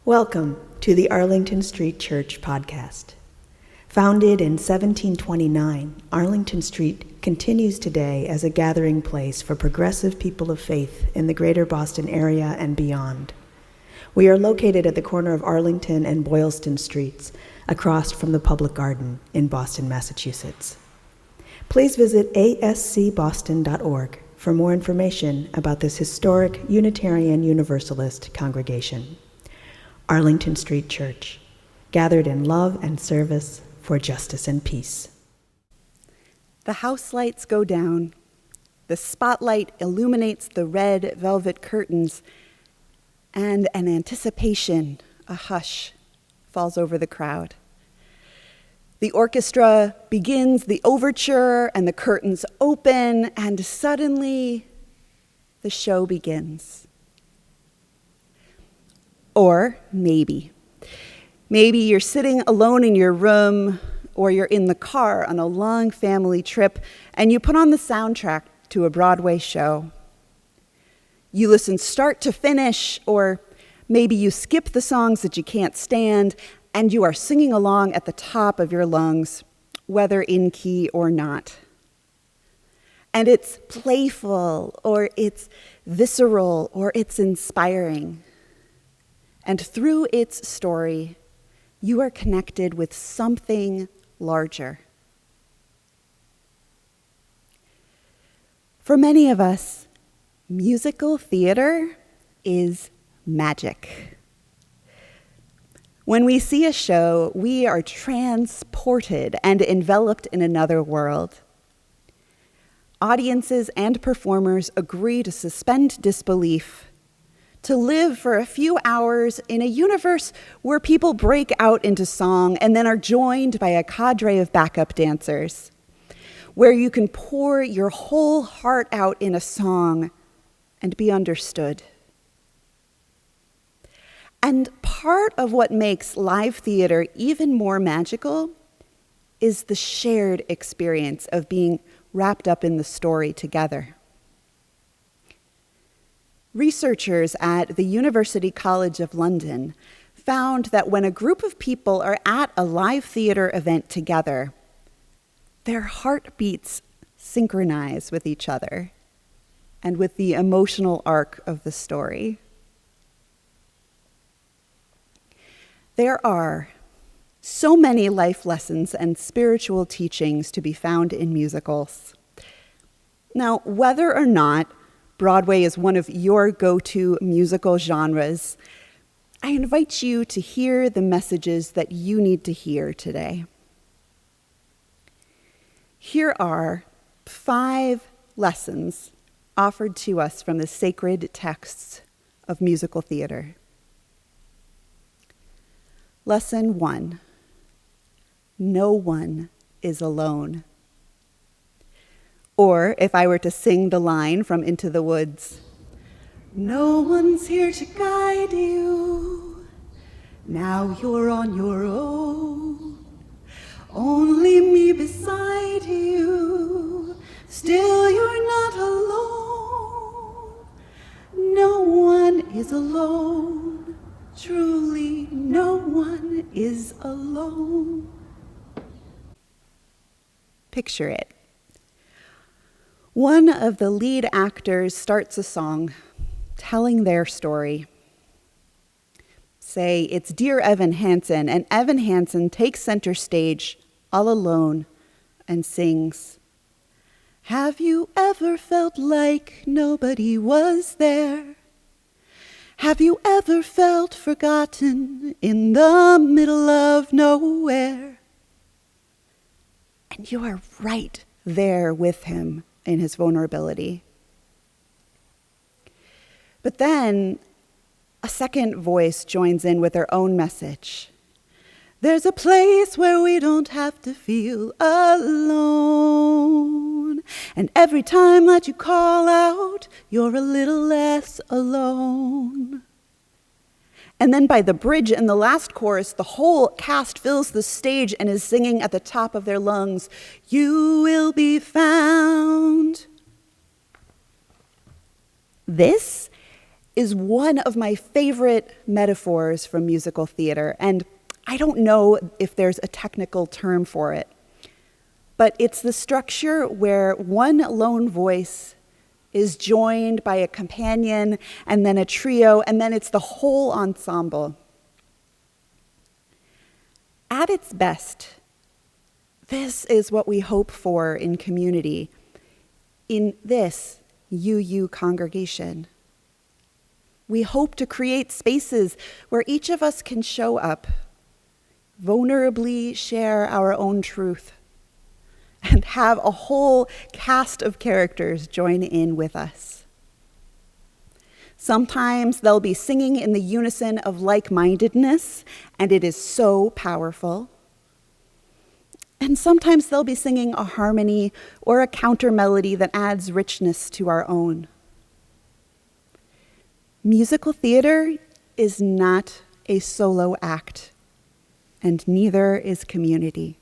Welcome to the Arlington Street Church podcast. Founded in 1729, Arlington Street continues today as a gathering place for progressive people of faith in the greater Boston area and beyond. We are located at the corner of Arlington and Boylston Streets, across from the Public Garden in Boston, Massachusetts. Please visit ascboston.org for more information about this historic Unitarian Universalist congregation. Arlington Street Church, gathered in love and service for justice and peace. The house lights go down. The spotlight illuminates the red velvet curtains, and an anticipation, a hush, falls over the crowd. The orchestra begins the overture, and the curtains open, and suddenly the show begins. Or maybe you're sitting alone in your room, or you're in the car on a long family trip, and you put on the soundtrack to a Broadway show. You listen start to finish, or maybe you skip the songs that you can't stand, and you are singing along at the top of your lungs, whether in key or not. And it's playful, or it's visceral, or it's inspiring. And through its story, you are connected with something larger. For many of us, musical theater is magic. When we see a show, we are transported and enveloped in another world. Audiences and performers agree to suspend disbelief, to live for a few hours in a universe where people break out into song and then are joined by a cadre of backup dancers, where you can pour your whole heart out in a song and be understood. And part of what makes live theater even more magical is the shared experience of being wrapped up in the story together. Researchers at the University College of London found that when a group of people are at a live theater event together, their heartbeats synchronize with each other and with the emotional arc of the story. There are so many life lessons and spiritual teachings to be found in musicals. Now, whether or not Broadway is one of your go-to musical genres, I invite you to hear the messages that you need to hear today. Here are 5 lessons offered to us from the sacred texts of musical theater. Lesson 1, no one is alone. Or if I were to sing the line from Into the Woods, no one's here to guide you, now you're on your own, only me beside you, still you're not alone, no one is alone, truly no one is alone. Picture it. One of the lead actors starts a song telling their story. Say it's Dear Evan Hansen, and Evan Hansen takes center stage all alone and sings, "Have you ever felt like nobody was there? Have you ever felt forgotten in the middle of nowhere?" And you are right there with him in his vulnerability. But then a second voice joins in with their own message. There's a place where we don't have to feel alone. And every time that you call out, you're a little less alone. And then by the bridge and the last chorus, the whole cast fills the stage and is singing at the top of their lungs, "You will be found." This is one of my favorite metaphors from musical theater, and I don't know if there's a technical term for it, but it's the structure where one lone voice is joined by a companion, and then a trio, and then it's the whole ensemble. At its best, this is what we hope for in community, in this UU congregation. We hope to create spaces where each of us can show up, vulnerably share our own truth, and have a whole cast of characters join in with us. Sometimes they'll be singing in the unison of like-mindedness, and it is so powerful. And sometimes they'll be singing a harmony or a counter melody that adds richness to our own. Musical theater is not a solo act, and neither is community.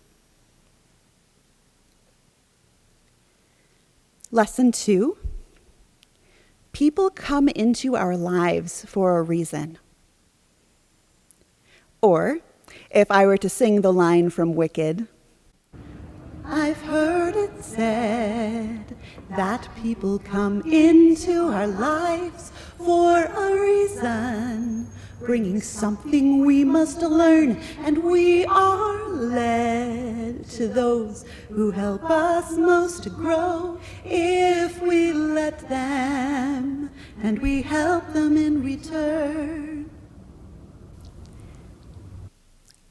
Lesson 2, people come into our lives for a reason. Or, if I were to sing the line from Wicked, I've heard it said that people come into our lives for a reason, bringing something we must learn, and we are led to those who help us most to grow if we let them, and we help them in return.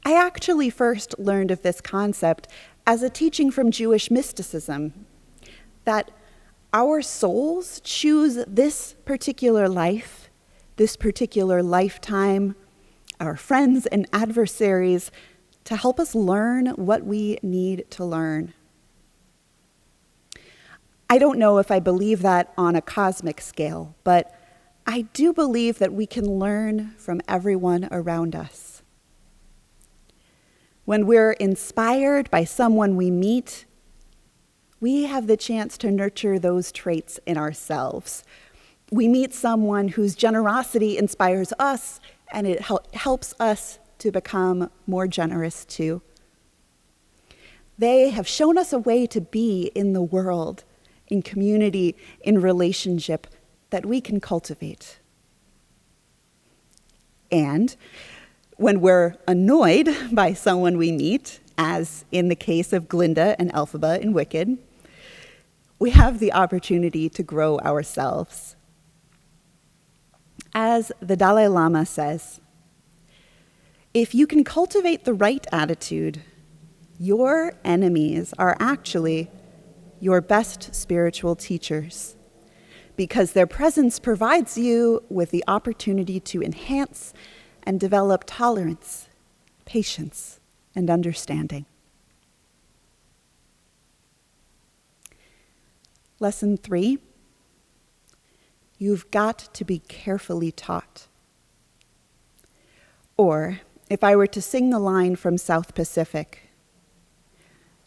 I actually first learned of this concept as a teaching from Jewish mysticism, that our souls choose this particular life, this particular lifetime, our friends and adversaries, to help us learn what we need to learn. I don't know if I believe that on a cosmic scale, but I do believe that we can learn from everyone around us. When we're inspired by someone we meet, we have the chance to nurture those traits in ourselves. We meet someone whose generosity inspires us, and it helps us to become more generous too. They have shown us a way to be in the world, in community, in relationship that we can cultivate. And when we're annoyed by someone we meet, as in the case of Glinda and Elphaba in Wicked, we have the opportunity to grow ourselves. As the Dalai Lama says, if you can cultivate the right attitude, your enemies are actually your best spiritual teachers, because their presence provides you with the opportunity to enhance and develop tolerance, patience, and understanding. Lesson 3, you've got to be carefully taught. Or, if I were to sing the line from South Pacific,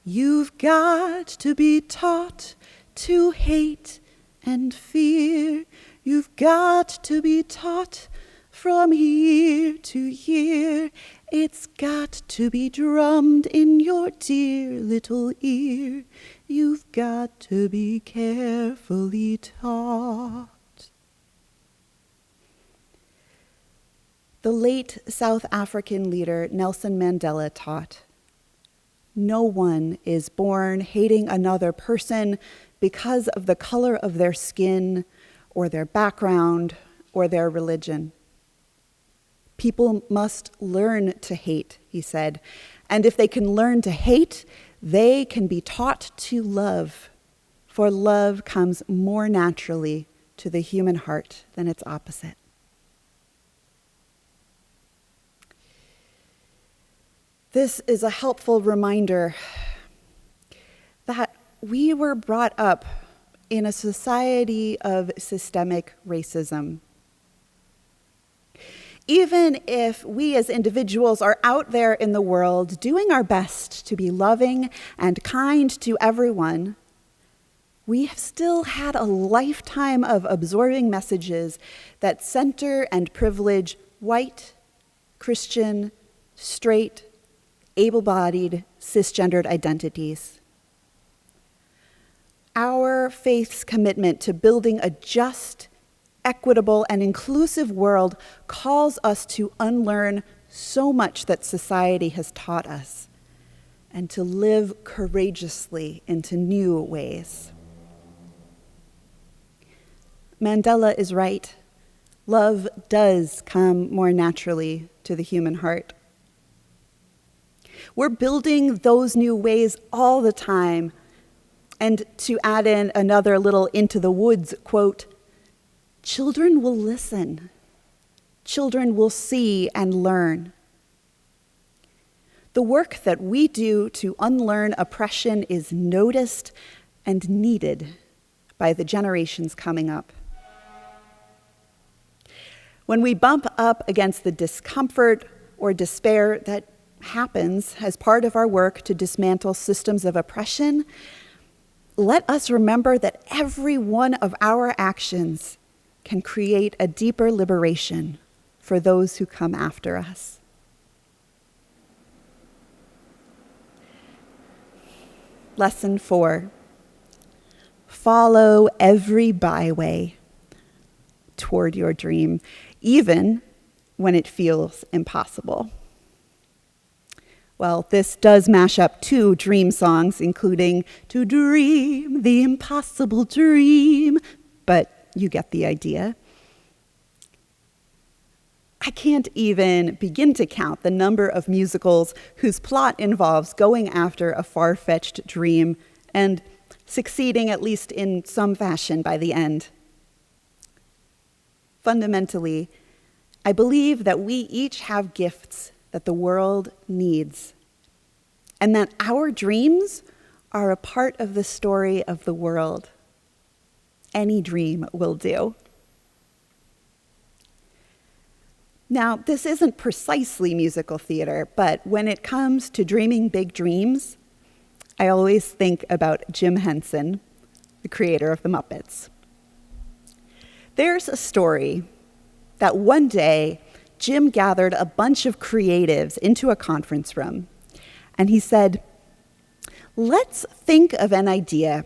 you've got to be taught to hate and fear. You've got to be taught from year to year. It's got to be drummed in your dear little ear. You've got to be carefully taught. The late South African leader Nelson Mandela taught, no one is born hating another person because of the color of their skin or their background or their religion. People must learn to hate, he said, and if they can learn to hate, they can be taught to love, for love comes more naturally to the human heart than its opposite. This is a helpful reminder that we were brought up in a society of systemic racism. Even if we as individuals are out there in the world doing our best to be loving and kind to everyone, we have still had a lifetime of absorbing messages that center and privilege white, Christian, straight, able-bodied, cisgendered identities. Our faith's commitment to building a just, equitable, and inclusive world calls us to unlearn so much that society has taught us and to live courageously into new ways. Mandela is right. Love does come more naturally to the human heart. We're building those new ways all the time. And to add in another little into the woods quote, children will listen. Children will see and learn. The work that we do to unlearn oppression is noticed and needed by the generations coming up. When we bump up against the discomfort or despair that happens as part of our work to dismantle systems of oppression, let us remember that every one of our actions can create a deeper liberation for those who come after us. Lesson 4. Follow every byway toward your dream, even when it feels impossible. Well, this does mash up 2 dream songs, including To Dream the Impossible Dream, but you get the idea. I can't even begin to count the number of musicals whose plot involves going after a far-fetched dream and succeeding at least in some fashion by the end. Fundamentally, I believe that we each have gifts that the world needs, and that our dreams are a part of the story of the world. Any dream will do. Now, this isn't precisely musical theater, but when it comes to dreaming big dreams, I always think about Jim Henson, the creator of the Muppets. There's a story that one day, Jim gathered a bunch of creatives into a conference room, and he said, let's think of an idea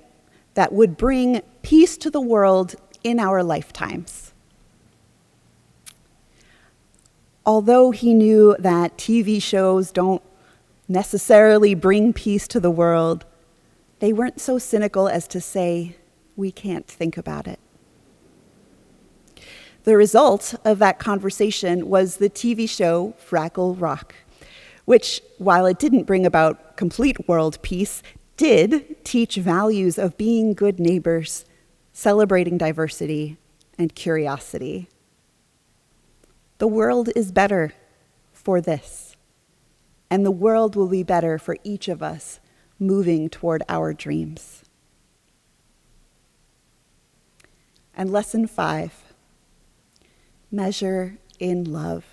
that would bring peace to the world in our lifetimes. Although he knew that TV shows don't necessarily bring peace to the world, they weren't so cynical as to say, we can't think about it. The result of that conversation was the TV show Fraggle Rock, which, while it didn't bring about complete world peace, did teach values of being good neighbors, celebrating diversity, and curiosity. The world is better for this, and the world will be better for each of us moving toward our dreams. And lesson 5. Measure in love.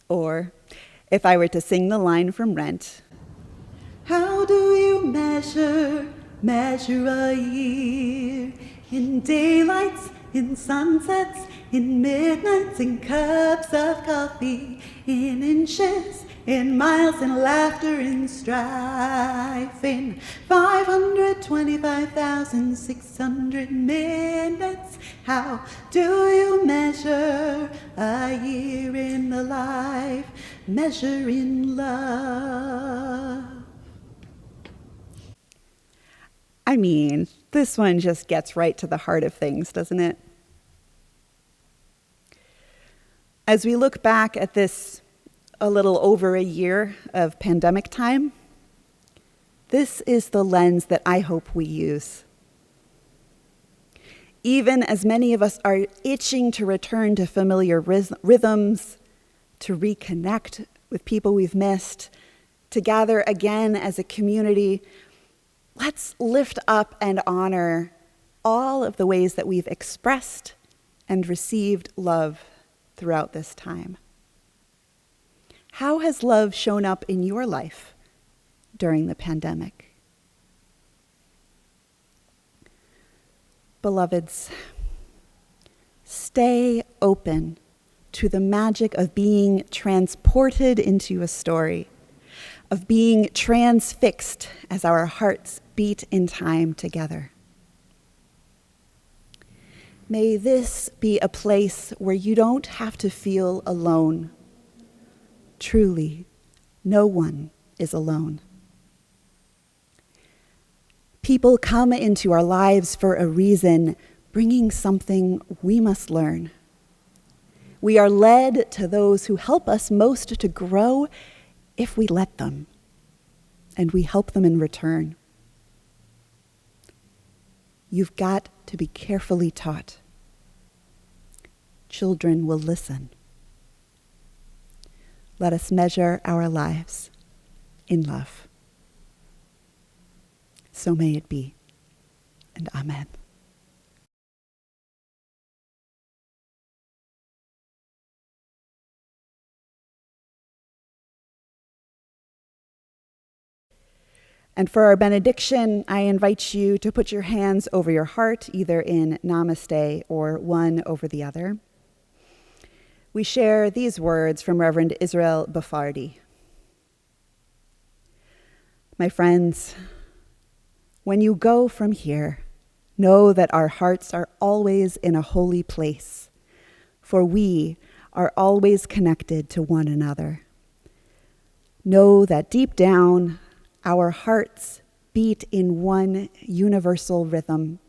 Or, if I were to sing the line from Rent, how do you measure a year? In daylights, in sunsets, in midnights, in cups of coffee, in inches, in miles, in laughter, in strife, in 525,600 minutes. How do you measure a year in the life? Measure in love. I mean, this one just gets right to the heart of things, doesn't it? As we look back at this a little over a year of pandemic time, this is the lens that I hope we use. Even as many of us are itching to return to familiar rhythms, to reconnect with people we've missed, to gather again as a community, let's lift up and honor all of the ways that we've expressed and received love throughout this time. How has love shown up in your life during the pandemic? Beloveds, stay open to the magic of being transported into a story, of being transfixed as our hearts beat in time together. May this be a place where you don't have to feel alone. Truly, no one is alone. People come into our lives for a reason, bringing something we must learn. We are led to those who help us most to grow if we let them, and we help them in return. You've got to be carefully taught. Children will listen. Let us measure our lives in love. So may it be, and amen. And for our benediction, I invite you to put your hands over your heart, either in namaste or one over the other. We share these words from Reverend Israel Bafardi. My friends, when you go from here, know that our hearts are always in a holy place, for we are always connected to one another. Know that deep down, our hearts beat in one universal rhythm.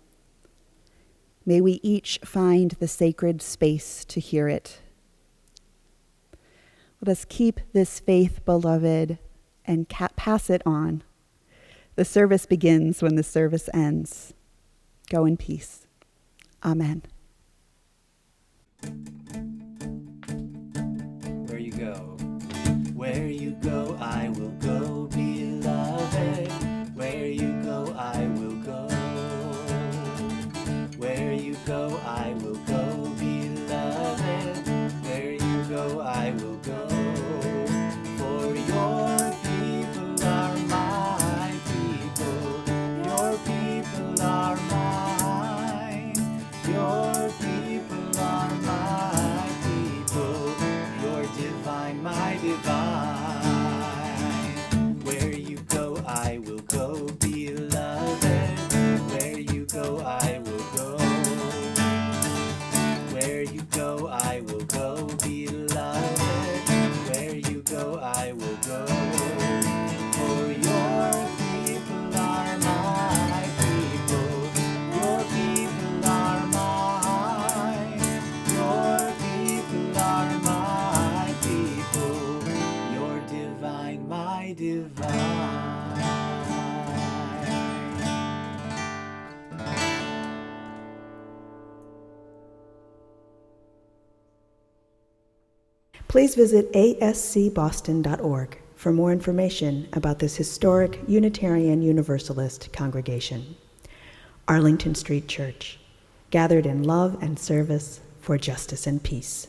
May we each find the sacred space to hear it. Let us keep this faith, beloved, and pass it on. The service begins when the service ends. Go in peace. Amen. Where you go, I will go, beloved. Where you go, I will go. Where you go, I will go, beloved. Where you go, I will go. For your people are my people. Your people are mine. Your people are my people. You're divine, my divine. Where you go, I will go, beloved. Where you go, I will go. Where you go, I will go, beloved. Where you go, I will go. For your people are my people. Your people are mine. Your people are my people. You're divine, my divine. Please visit ascboston.org for more information about this historic Unitarian Universalist congregation. Arlington Street Church, gathered in love and service for justice and peace.